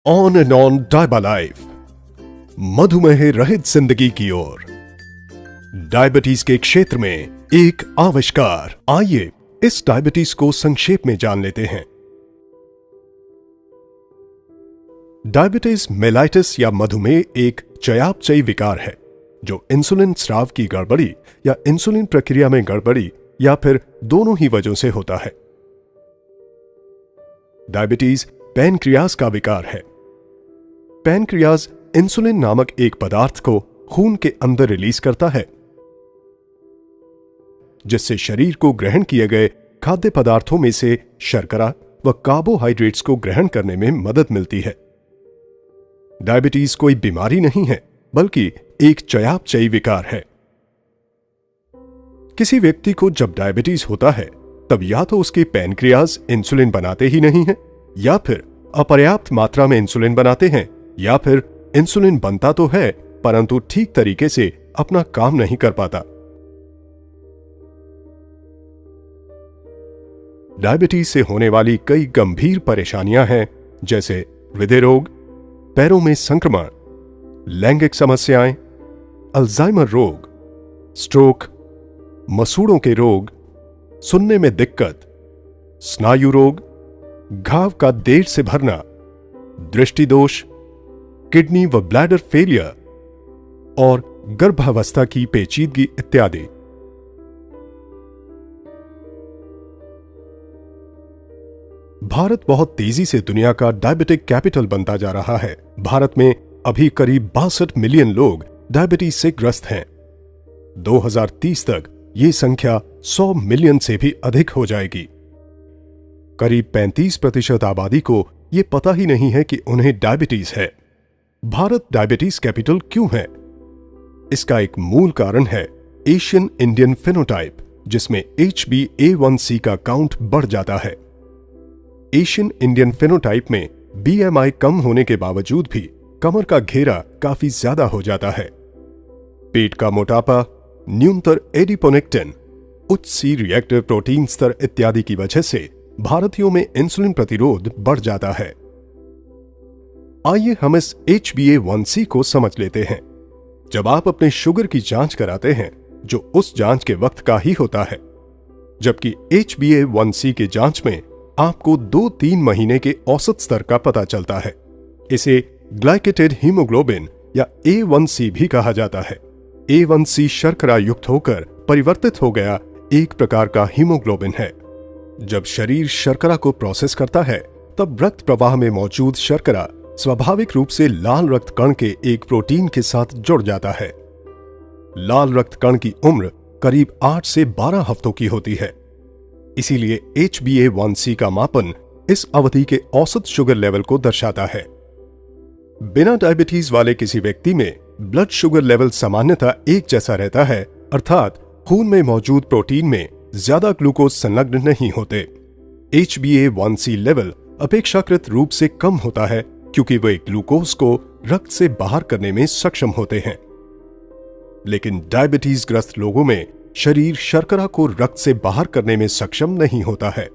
On and on डायबा life, मधुमेह रहित जिंदगी की ओर। डायबिटीज के क्षेत्र में एक आविष्कार। आइए इस डायबिटीज को संक्षेप में जान लेते हैं। डायबिटीज मेलाइटिस या मधुमेह एक चयापचयी विकार है जो इंसुलिन स्राव की गड़बड़ी या इंसुलिन प्रक्रिया में गड़बड़ी या फिर दोनों ही वजहों से होता है। डायबिटीज पैनक्रियाज का विकार है। पैनक्रियाज इंसुलिन नामक एक पदार्थ को खून के अंदर रिलीज करता है, जिससे शरीर को ग्रहण किए गए खाद्य पदार्थों में से शर्करा व कार्बोहाइड्रेट्स को ग्रहण करने में मदद मिलती है। डायबिटीज कोई बीमारी नहीं है, बल्कि एक चयापचयी विकार है। किसी व्यक्ति को जब डायबिटीज होता है, तब या तो उसके पैनक्रियाज इंसुलिन बनाते ही नहीं है, या फिर अपर्याप्त मात्रा में इंसुलिन बनाते हैं, या फिर इंसुलिन बनता तो है परंतु ठीक तरीके से अपना काम नहीं कर पाता। डायबिटीज से होने वाली कई गंभीर परेशानियां हैं, जैसे हृदय रोग, पैरों में संक्रमण, लैंगिक समस्याएं, अल्जाइमर रोग, स्ट्रोक, मसूड़ों के रोग, सुनने में दिक्कत, स्नायु रोग, घाव का देर से भरना, दृष्टि दोष, किडनी व ब्लैडर फेलियर और गर्भावस्था की पेचीदगी इत्यादि। भारत बहुत तेजी से दुनिया का डायबिटिक कैपिटल बनता जा रहा है। भारत में अभी करीब 62 मिलियन लोग डायबिटीज से ग्रस्त हैं। 2030 तक ये संख्या 100 मिलियन से भी अधिक हो जाएगी। करीब 35% आबादी को ये पता ही नहीं है कि उन्हें डायबिटीज है। भारत डायबिटीज कैपिटल क्यों है? इसका एक मूल कारण है एशियन इंडियन फेनोटाइप, जिसमें HbA1c का काउंट बढ़ जाता है। एशियन इंडियन फेनोटाइप में BMI कम होने के बावजूद भी कमर का घेरा काफी ज्यादा हो जाता है। पेट का मोटापा, न्यूनतर एडिपोनेक्टिन, उच्च C रिएक्टिव प्रोटीन स्तर इत्यादि की वजह से भारतीयों में इंसुलिन प्रतिरोध बढ़ जाता है। आइए हम इस HbA1c को समझ लेते हैं। जब आप अपने शुगर की जांच कराते हैं, जो उस जांच के वक्त का ही होता है, जबकि HbA1c के जांच में आपको 2-3 महीने के औसत स्तर का पता चलता है। इसे ग्लाइकेटेड हीमोग्लोबिन या A1c भी कहा जाता है। A1c शर्करा युक्त होकर परिवर्तित हो गया एक प्रकार का हीमोग्लोबिन है। जब शरीर शर्करा को प्रोसेस करता है, तब रक्त प्रवाह में मौजूद शर्करा स्वाभाविक रूप से लाल रक्त कण के एक प्रोटीन के साथ जुड़ जाता है। लाल रक्त कण की उम्र करीब 8 से 12 हफ्तों की होती है। इसीलिए HbA1c का मापन इस अवधि के औसत शुगर लेवल को दर्शाता है। बिना डायबिटीज वाले किसी व्यक्ति में ब्लड शुगर लेवल सामान्यतः एक जैसा रहता है, अर्थात खून में मौजूद प्रोटीन में ज्यादा ग्लूकोज संलग्न नहीं होते। HbA1c लेवल अपेक्षाकृत रूप से कम होता है, क्योंकि वे ग्लूकोज को रक्त से बाहर करने में सक्षम होते हैं। लेकिन डायबिटीज ग्रस्त लोगों में शरीर शर्करा को रक्त से बाहर करने में सक्षम नहीं होता है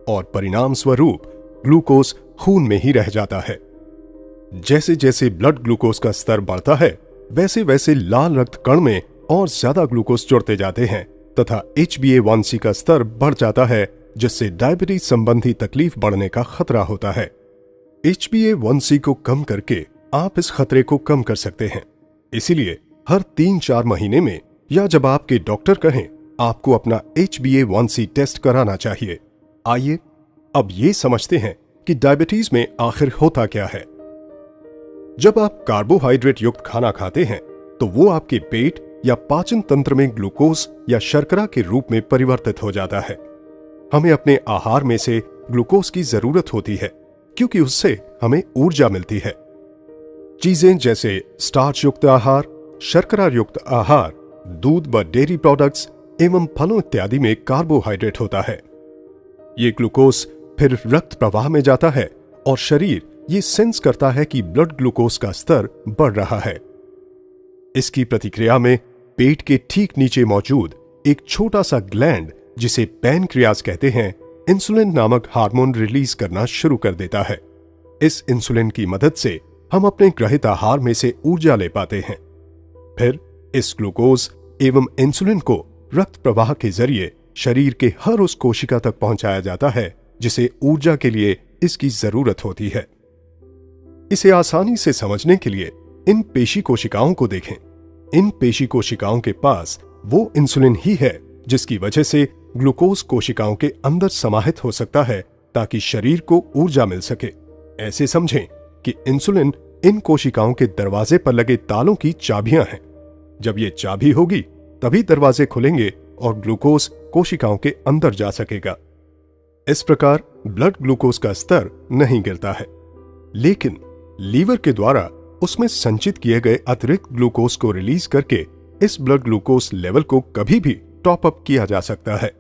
और परिणाम स्वरूप ग्लूकोज खून में ही रह जाता है। जैसे जैसे ब्लड ग्लूकोज का स्तर बढ़ता है, वैसे वैसे लाल रक्त कण में और ज्यादा ग्लूकोज जुड़ते जाते हैं तथा HbA1c का स्तर बढ़ जाता है, जिससे डायबिटीज संबंधी तकलीफ बढ़ने का खतरा होता है। HbA1c को कम करके आप इस खतरे को कम कर सकते हैं। इसीलिए हर 3-4 महीने में या जब आपके डॉक्टर कहें, आपको अपना HbA1c टेस्ट कराना चाहिए। आइए अब ये समझते हैं कि डायबिटीज में आखिर होता क्या है। जब आप कार्बोहाइड्रेट युक्त खाना खाते हैं, तो वो आपके पेट या पाचन तंत्र में ग्लूकोज या शर्करा के रूप में परिवर्तित हो जाता है। हमें अपने आहार में से ग्लूकोज की जरूरत होती है, क्योंकि उससे हमें ऊर्जा मिलती है। चीजें जैसे स्टार्च युक्त आहार, शर्करा युक्त आहार, दूध व डेयरी प्रोडक्ट्स एवं फलों इत्यादि में कार्बोहाइड्रेट होता है। ये ग्लूकोज फिर रक्त प्रवाह में जाता है और शरीर ये सेंस करता है कि ब्लड ग्लूकोज का स्तर बढ़ रहा है। इसकी प्रतिक्रिया में पेट के ठीक नीचे मौजूद एक छोटा सा ग्लैंड, जिसे पैनक्रियाज कहते हैं, इंसुलिन नामक हार्मोन रिलीज करना शुरू कर देता है। इस इंसुलिन की मदद से हम अपने ग्रहित आहार में से ऊर्जा ले पाते हैं। फिर इस ग्लूकोज एवं इंसुलिन को रक्त प्रवाह के जरिए शरीर के हर उस कोशिका तक पहुंचाया जाता है जिसे ऊर्जा के लिए इसकी जरूरत होती है। इसे आसानी से समझने के लिए इन पेशी कोशिकाओं को देखें। इन पेशी कोशिकाओं के पास वो इंसुलिन ही है जिसकी वजह से ग्लूकोज कोशिकाओं के अंदर समाहित हो सकता है ताकि शरीर को ऊर्जा मिल सके। ऐसे समझें कि इंसुलिन इन कोशिकाओं के दरवाजे पर लगे तालों की चाबियां हैं। जब ये चाबी होगी तभी दरवाजे खुलेंगे और ग्लूकोज कोशिकाओं के अंदर जा सकेगा। इस प्रकार ब्लड ग्लूकोज का स्तर नहीं गिरता है, लेकिन लीवर के द्वारा उसमें संचित किए गए अतिरिक्त ग्लूकोज को रिलीज करके इस ब्लड ग्लूकोज लेवल को कभी भी टॉप अप किया जा सकता है।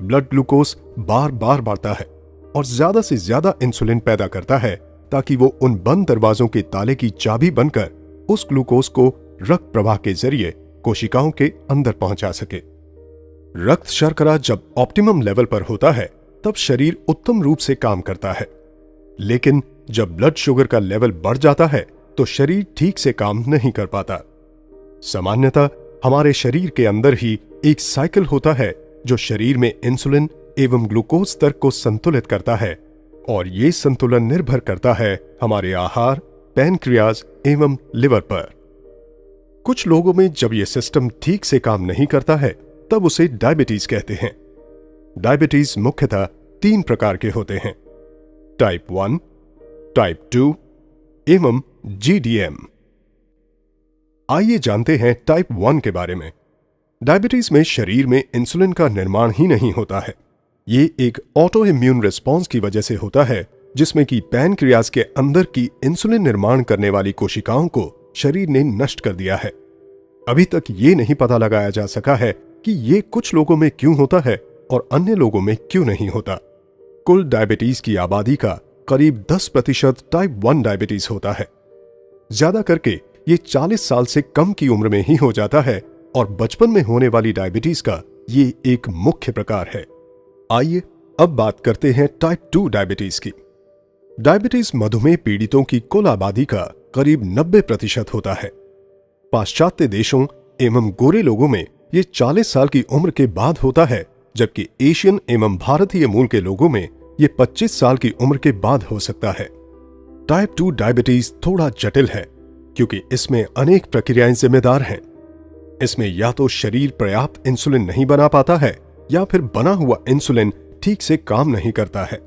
ब्लड ग्लूकोज बार बार बढ़ता है और ज्यादा से ज्यादा इंसुलिन पैदा करता है ताकि वो उन बंद दरवाजों के ताले की चाबी बनकर उस ग्लूकोज को रक्त प्रवाह के जरिए कोशिकाओं के अंदर पहुंचा सके। रक्त शर्करा जब ऑप्टिमम लेवल पर होता है तब शरीर उत्तम रूप से काम करता है, लेकिन जब ब्लड शुगर का लेवल बढ़ जाता है तो शरीर ठीक से काम नहीं कर पाता। सामान्यतः हमारे शरीर के अंदर ही एक साइकिल होता है जो शरीर में इंसुलिन एवं ग्लूकोज स्तर को संतुलित करता है, और ये संतुलन निर्भर करता है हमारे आहार, पैनक्रियाज एवं लिवर पर। कुछ लोगों में जब यह सिस्टम ठीक से काम नहीं करता है तब उसे डायबिटीज कहते हैं। डायबिटीज मुख्यतः 3 प्रकार के होते हैं: टाइप 1, टाइप 2 एवं GDM। आइए जानते हैं टाइप 1 के बारे में। डायबिटीज में शरीर में इंसुलिन का निर्माण ही नहीं होता है। ये एक ऑटो इम्यून रिस्पॉन्स की वजह से होता है जिसमें कि पैनक्रियाज के अंदर की इंसुलिन निर्माण करने वाली कोशिकाओं को शरीर ने नष्ट कर दिया है। अभी तक ये नहीं पता लगाया जा सका है कि ये कुछ लोगों में क्यों होता है और अन्य लोगों में क्यों नहीं होता। कुल डायबिटीज की आबादी का करीब 10% टाइप 1 डायबिटीज होता है। ज्यादा करके ये 40 साल से कम की उम्र में ही हो जाता है और बचपन में होने वाली डायबिटीज का ये एक मुख्य प्रकार है। आइए अब बात करते हैं टाइप 2 डायबिटीज की। डायबिटीज मधुमेह पीड़ितों की कुल आबादी का करीब 90% होता है। पाश्चात्य देशों एवं गोरे लोगों में ये 40 साल की उम्र के बाद होता है, जबकि एशियन एवं भारतीय मूल के लोगों में ये 25 साल की उम्र के बाद हो सकता है। टाइप 2 डायबिटीज थोड़ा जटिल है क्योंकि इसमें अनेक प्रक्रियाएं जिम्मेदार हैं। इसमें या तो शरीर पर्याप्त इंसुलिन नहीं बना पाता है या फिर बना हुआ इंसुलिन ठीक से काम नहीं करता है।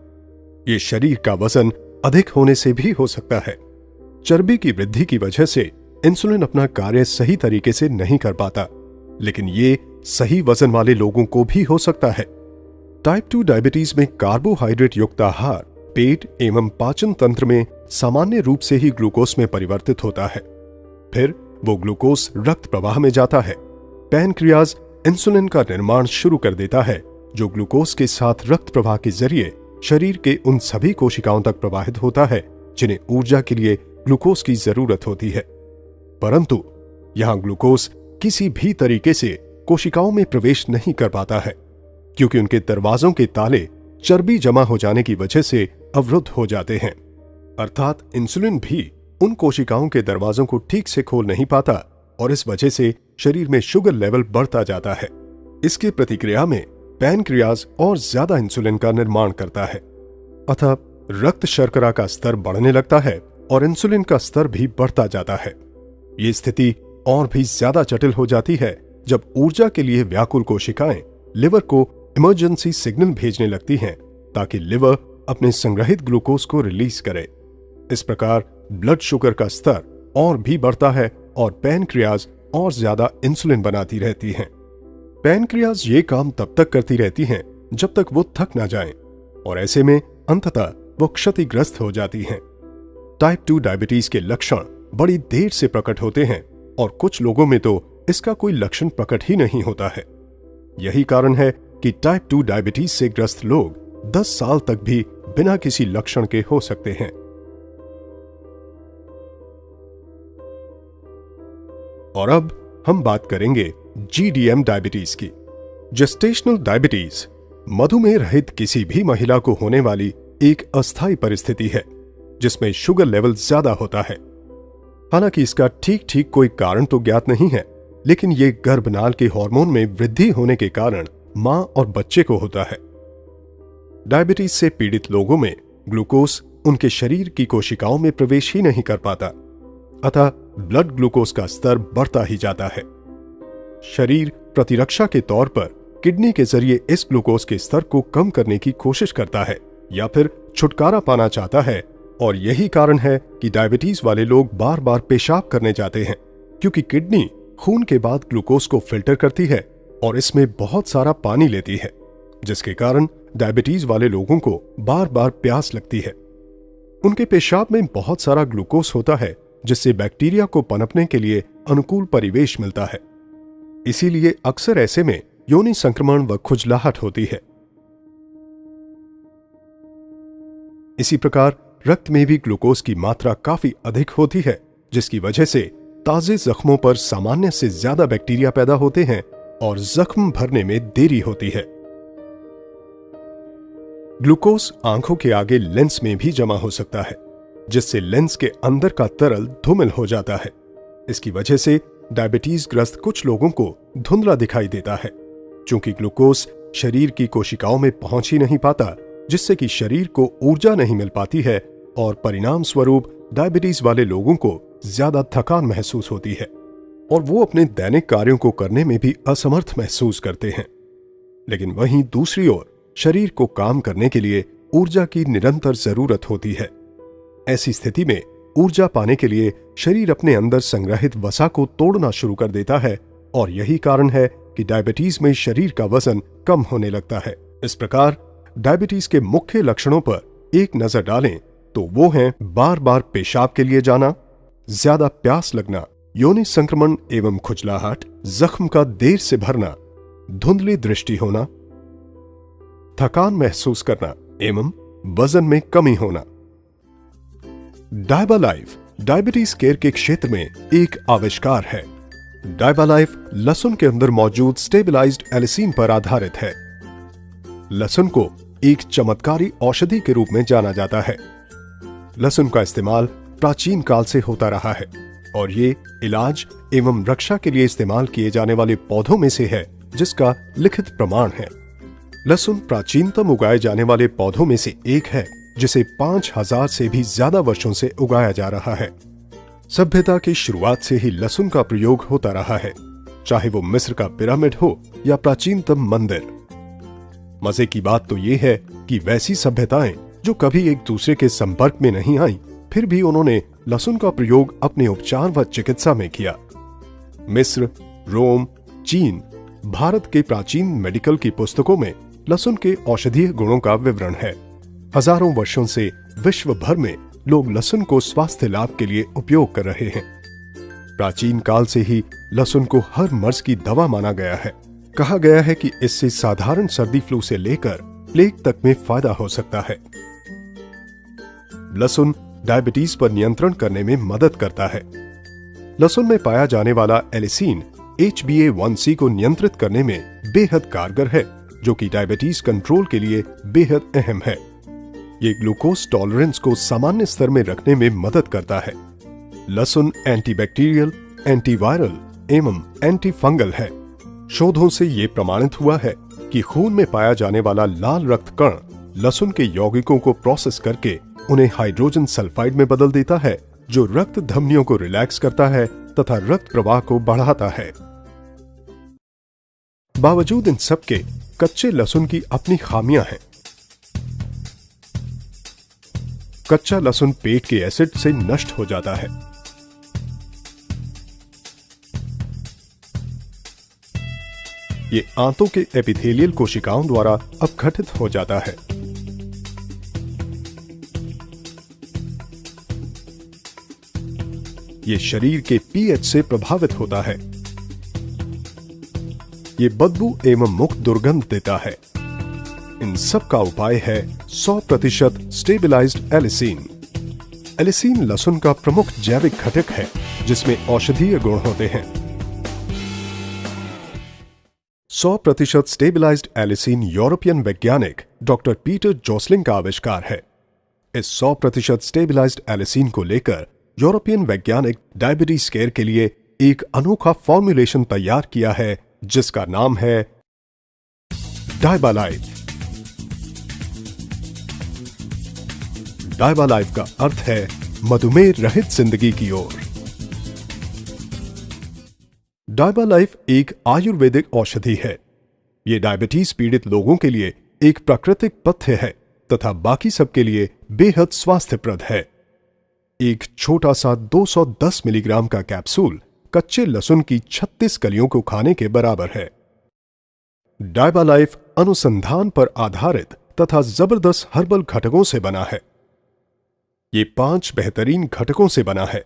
ये शरीर का वजन अधिक होने से भी हो सकता है। चर्बी की वृद्धि की वजह से इंसुलिन अपना कार्य सही तरीके से नहीं कर पाता, लेकिन ये सही वजन वाले लोगों को भी हो सकता है। टाइप 2 डायबिटीज में कार्बोहाइड्रेट युक्त आहार पेट एवं पाचन तंत्र में सामान्य रूप से ही ग्लूकोज में परिवर्तित होता है। फिर वो ग्लूकोज रक्त प्रवाह में जाता है। पैनक्रियाज इंसुलिन का निर्माण शुरू कर देता है जो ग्लूकोज के साथ रक्त प्रवाह के जरिए शरीर के उन सभी कोशिकाओं तक प्रवाहित होता है जिन्हें ऊर्जा के लिए ग्लूकोज की जरूरत होती है। परंतु यहां ग्लूकोज किसी भी तरीके से कोशिकाओं में प्रवेश नहीं कर पाता है क्योंकि उनके दरवाजों के ताले चर्बी जमा हो जाने की वजह से अवरुद्ध हो जाते हैं। अर्थात इंसुलिन भी उन कोशिकाओं के दरवाजों को ठीक से खोल नहीं पाता और इस वजह से शरीर में शुगर लेवल बढ़ता जाता है। इसके प्रतिक्रिया में पैनक्रियाज और ज्यादा इंसुलिन का निर्माण करता है, अतः रक्त शर्करा का स्तर बढ़ने लगता है और इंसुलिन का स्तर भी बढ़ता जाता है। ये स्थिति और भी ज्यादा जटिल हो जाती है जब ऊर्जा के लिए व्याकुल कोशिकाएं लिवर को इमरजेंसी सिग्नल भेजने लगती हैं ताकि लिवर अपने संग्रहित ग्लूकोज को रिलीज करे। इस प्रकार ब्लड शुगर का स्तर और भी बढ़ता है और पैनक्रियाज और ज्यादा इंसुलिन बनाती रहती हैं। पैनक्रियाज ये काम तब तक करती रहती हैं जब तक वो थक ना जाएं और ऐसे में अंततः वो क्षतिग्रस्त हो जाती हैं। टाइप 2 डायबिटीज के लक्षण बड़ी देर से प्रकट होते हैं और कुछ लोगों में तो इसका कोई लक्षण प्रकट ही नहीं होता है। यही कारण है कि टाइप 2 डायबिटीज से ग्रस्त लोग 10 साल तक भी बिना किसी लक्षण के हो सकते हैं। और अब हम बात करेंगे GDM डायबिटीज की। जेस्टेशनल डायबिटीज मधुमेह रहित किसी भी महिला को होने वाली एक अस्थायी परिस्थिति है। जिसमें शुगर लेवल ज्यादा होता है। हालांकि इसका ठीक ठीक कोई कारण तो ज्ञात नहीं है, लेकिन ये गर्भनाल के हार्मोन में वृद्धि होने के कारण मां और बच्चे को होता है। डायबिटीज से पीड़ित लोगों में ग्लूकोज उनके शरीर की कोशिकाओं में प्रवेश ही नहीं कर पाता, अतः ब्लड ग्लूकोज का स्तर बढ़ता ही जाता है। शरीर प्रतिरक्षा के तौर पर किडनी के जरिए इस ग्लूकोज के स्तर को कम करने की कोशिश करता है या फिर छुटकारा पाना चाहता है, और यही कारण है कि डायबिटीज वाले लोग बार बार पेशाब करने जाते हैं, क्योंकि किडनी खून के बाद ग्लूकोज को फिल्टर करती है और इसमें बहुत सारा पानी लेती है, जिसके कारण डायबिटीज वाले लोगों को बार बार प्यास लगती है। उनके पेशाब में बहुत सारा ग्लूकोज होता है, जिससे बैक्टीरिया को पनपने के लिए अनुकूल परिवेश मिलता है। इसीलिए अक्सर ऐसे में योनि संक्रमण व खुजलाहट होती है। इसी प्रकार रक्त में भी ग्लूकोज की मात्रा काफी अधिक होती है, जिसकी वजह से ताजे जख्मों पर सामान्य से ज्यादा बैक्टीरिया पैदा होते हैं और जख्म भरने में देरी होती है। ग्लूकोज आंखों के आगे लेंस में भी जमा हो सकता है, जिससे लेंस के अंदर का तरल धूमिल हो जाता है। इसकी वजह से डायबिटीज ग्रस्त कुछ लोगों को धुंधला दिखाई देता है, क्योंकि ग्लूकोज शरीर की कोशिकाओं में पहुंच ही नहीं पाता, जिससे कि शरीर को ऊर्जा नहीं मिल पाती है और परिणाम स्वरूप डायबिटीज वाले लोगों को ज्यादा थकान महसूस होती है और वो अपने दैनिक कार्यों को करने में भी असमर्थ महसूस करते हैं। लेकिन वहीं दूसरी ओर शरीर को काम करने के लिए ऊर्जा की निरंतर जरूरत होती है। ऐसी स्थिति में ऊर्जा पाने के लिए शरीर अपने अंदर संग्रहित वसा को तोड़ना शुरू कर देता है, और यही कारण है कि डायबिटीज में शरीर का वजन कम होने लगता है। इस प्रकार डायबिटीज के मुख्य लक्षणों पर एक नजर डालें तो वो हैं बार बार पेशाब के लिए जाना, ज्यादा प्यास लगना, योनि संक्रमण एवं खुजलाहट, जख्म का देर से भरना, धुंधली दृष्टि होना, थकान महसूस करना एवं वजन में कमी होना। डायबालाइफ डायबिटीज केयर के क्षेत्र में एक आविष्कार है। डायबालाइफ लहसुन के अंदर मौजूद स्टेबलाइज्ड एलिसीन पर आधारित है। लहसुन को एक चमत्कारी औषधि के रूप में जाना जाता है। लहसुन का इस्तेमाल प्राचीन काल से होता रहा है और ये इलाज एवं रक्षा के लिए इस्तेमाल किए जाने वाले पौधों में से है, जिसका लिखित प्रमाण है। लहसुन प्राचीनतम उगाए जाने वाले पौधों में से एक है, जिसे 5000 से भी ज्यादा वर्षों से उगाया जा रहा है। सभ्यता की शुरुआत से ही लहसुन का प्रयोग होता रहा है, चाहे वो मिस्र का पिरामिड हो या प्राचीनतम मंदिर। मजे की बात तो ये है कि वैसी सभ्यताएं जो कभी एक दूसरे के संपर्क में नहीं आई, फिर भी उन्होंने लहसुन का प्रयोग अपने उपचार व चिकित्सा में किया। मिस्र, रोम, चीन, भारत के प्राचीन मेडिकल की पुस्तकों में लहसुन के औषधीय गुणों का विवरण है। हजारों वर्षों से विश्व भर में लोग लहसुन को स्वास्थ्य लाभ के लिए उपयोग कर रहे हैं। प्राचीन काल से ही लहसुन को हर मर्ज की दवा माना गया है। कहा गया है कि इससे साधारण सर्दी फ्लू से लेकर प्लेग तक में फायदा हो सकता है। लहसुन डायबिटीज पर नियंत्रण करने में मदद करता है। लहसुन में पाया जाने वाला एलिसीन HbA1c को नियंत्रित करने में बेहद कारगर है, जो कि डायबिटीज कंट्रोल के लिए बेहद अहम है। ये ग्लूकोज टॉलरेंस को सामान्य स्तर में रखने में मदद करता है। लहसुन एंटीबैक्टीरियल, एंटीवायरल एवं एंटी फंगल है। शोधों से ये प्रमाणित हुआ है कि खून में पाया जाने वाला लाल रक्त कण लहसुन के यौगिकों को प्रोसेस करके उन्हें हाइड्रोजन सल्फाइड में बदल देता है, जो रक्त धमनियों को रिलैक्स करता है तथा रक्त प्रवाह को बढ़ाता है। बावजूद इन सब के कच्चे लहसुन की अपनी खामियां हैं। कच्चा लहसुन पेट के एसिड से नष्ट हो जाता है। ये आंतों के एपिथेलियल कोशिकाओं द्वारा अपघटित हो जाता है। ये शरीर के पीएच से प्रभावित होता है। ये बदबू एवं मुख दुर्गंध देता है। इन सब का उपाय है 100% स्टेबलाइज्ड एलिसीन। एलिसीन लहसुन का प्रमुख जैविक घटक है, जिसमें औषधीय गुण होते हैं। 100% स्टेबलाइज्ड एलिसीन यूरोपियन वैज्ञानिक डॉक्टर पीटर जोसलिंग का आविष्कार है। इस 100% स्टेबलाइज्ड एलिसिन को लेकर यूरोपियन वैज्ञानिक डायबिटीज केयर के लिए एक अनोखा फॉर्मुलेशन तैयार किया है जिसका नाम है डायबालाइफ। डायबालाइफ का अर्थ है मधुमेह रहित जिंदगी की ओर। डायबालाइफ एक आयुर्वेदिक औषधि है। यह डायबिटीज पीड़ित लोगों के लिए एक प्राकृतिक पथ्य है तथा बाकी सबके लिए बेहद स्वास्थ्यप्रद है। एक छोटा सा 210 मिलीग्राम का कैप्सूल कच्चे लहसुन की 36 कलियों को खाने के बराबर है। डायबालाइफ अनुसंधान पर आधारित तथा जबरदस्त हर्बल घटकों से बना है। ये 5 बेहतरीन घटकों से बना है।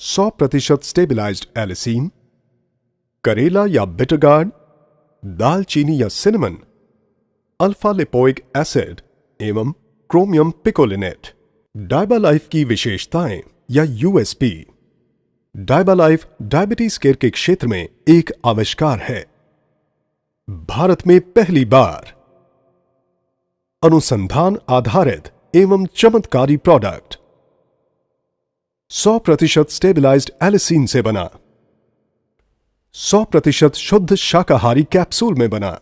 100% स्टेबलाइज्ड एलिसिन, करेला या बिटरगार्ड, दालचीनी या सिनेमन, अल्फा लिपोइक एसिड एवं क्रोमियम पिकोलिनेट। डायबालाइफ की विशेषताएं या यूएसपी। डायबालाइफ डायबिटीज केयर के क्षेत्र में एक आविष्कार है। भारत में पहली बार अनुसंधान आधारित एवं चमत्कारी प्रोडक्ट 100% स्टेबलाइज्ड एलिसिन से बना, 100% शुद्ध शाकाहारी कैप्सूल में बना,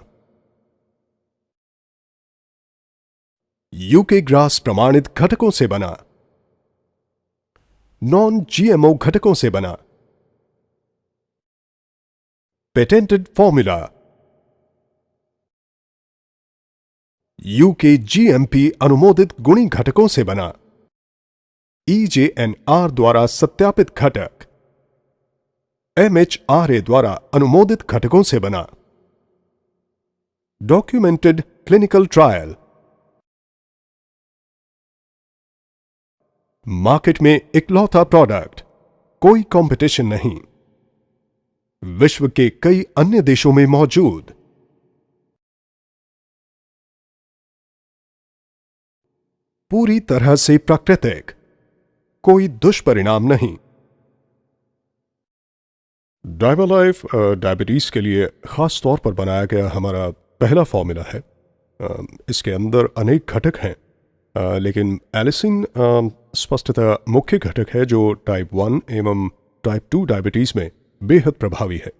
यूके ग्रास प्रमाणित घटकों से बना, नॉन जीएमओ घटकों से बना, पेटेंटेड फॉर्मूला, यूके जीएमपी अनुमोदित गुणी घटकों से बना, EJNR द्वारा सत्यापित घटक, MHRA द्वारा अनुमोदित घटकों से बना, डॉक्यूमेंटेड क्लिनिकल ट्रायल। मार्केट में इकलौता प्रोडक्ट, कोई कंपटीशन नहीं। विश्व के कई अन्य देशों में मौजूद। पूरी तरह से प्राकृतिक, कोई दुष्परिणाम नहीं। डायबालाइफ डायबिटीज के लिए खास तौर पर बनाया गया हमारा पहला फॉर्मूला है। इसके अंदर अनेक घटक हैं, लेकिन एलिसिन स्पष्टतः मुख्य घटक है जो टाइप 1 एवं टाइप 2 डायबिटीज में बेहद प्रभावी है।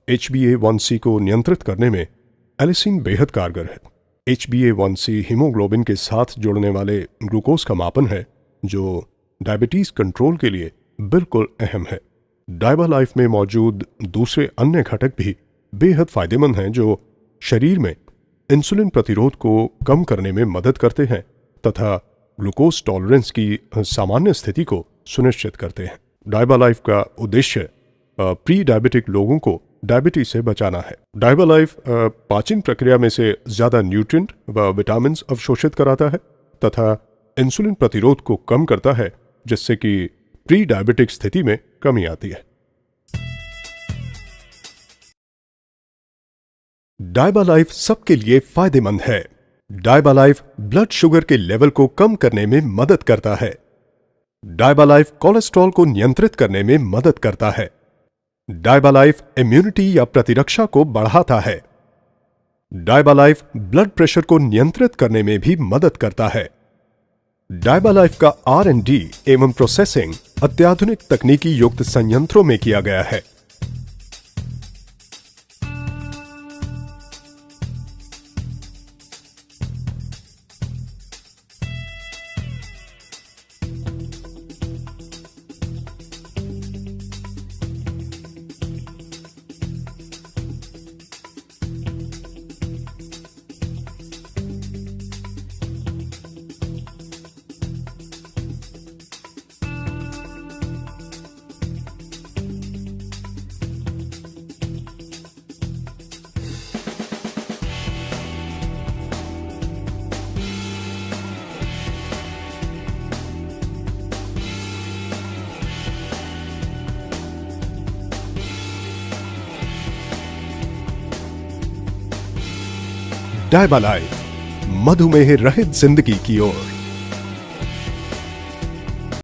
HbA1c को नियंत्रित करने में एलिसिन बेहद कारगर है। HbA1c हीमोग्लोबिन के साथ जुड़ने वाले ग्लूकोज का मापन है जो डायबिटीज कंट्रोल के लिए बिल्कुल अहम है। डायबालाइफ में मौजूद दूसरे अन्य घटक भी बेहद फायदेमंद हैं जो शरीर में इंसुलिन प्रतिरोध को कम करने में मदद करते हैं तथा ग्लूकोज टॉलरेंस की सामान्य स्थिति को सुनिश्चित करते हैं। डायबालाइफ का उद्देश्य प्री डायबिटिक लोगों को डायबिटीज से बचाना है। डायबालाइफ पाचन प्रक्रिया में से ज्यादा न्यूट्रिएंट व विटामिन अवशोषित कराता है तथा इंसुलिन प्रतिरोध को कम करता है जिससे कि प्री डायबिटिक स्थिति में कमी आती है। डायबालाइफ सबके लिए फायदेमंद है। डायबालाइफ ब्लड शुगर के लेवल को कम करने में मदद करता है। डायबालाइफ कोलेस्ट्रॉल को नियंत्रित करने में मदद करता है। डायबालाइफ इम्यूनिटी या प्रतिरक्षा को बढ़ाता है। डायबालाइफ ब्लड प्रेशर को नियंत्रित करने में भी मदद करता है। डायबालाइफ का R&D एवं प्रोसेसिंग अत्याधुनिक तकनीकी युक्त संयंत्रों में किया गया है। डायबालाइफ, मधुमेह रहित जिंदगी की ओर।